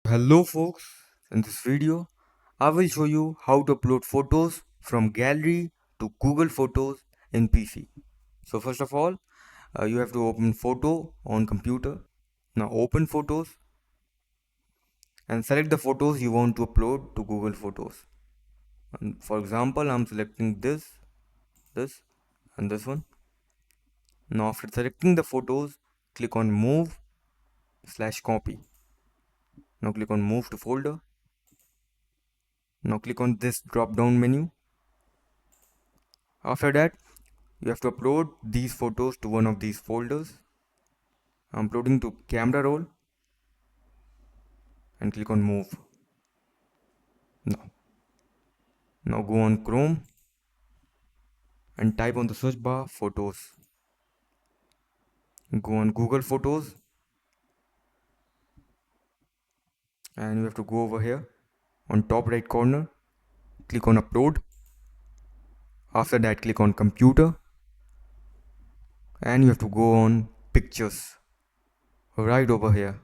Hello folks, in this video I will show you how to upload photos from gallery to Google Photos in PC. So first of all, you have to open photo on computer. Now open photos and select the photos you want to upload to Google Photos. And for example, I'm selecting this and this one. Now after selecting the photos, click on move/copy. Now click on move to folder. Now click on this drop down menu. After that, you have to upload these photos to one of these folders. I'm uploading to camera roll and click on move. Now go on Chrome and type on the search bar photos. Go on Google Photos and you have to go over here on top right corner, click on upload. After that, click on computer and you have to go on pictures right over here,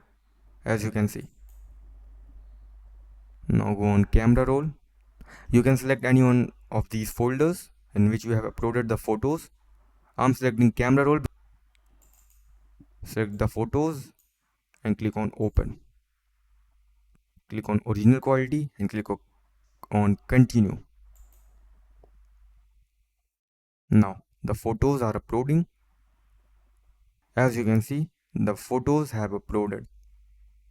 as you can see. Now go on camera roll. You can select any one of these folders in which you have uploaded the photos. I'm selecting camera roll. Select the photos and click on open. Click on original quality and click on continue. Now the photos are uploading. As you can see, the photos have uploaded.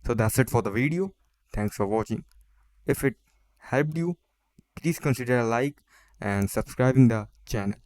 So that's it for the video. Thanks for watching. If it helped you, please consider a like and subscribing the channel.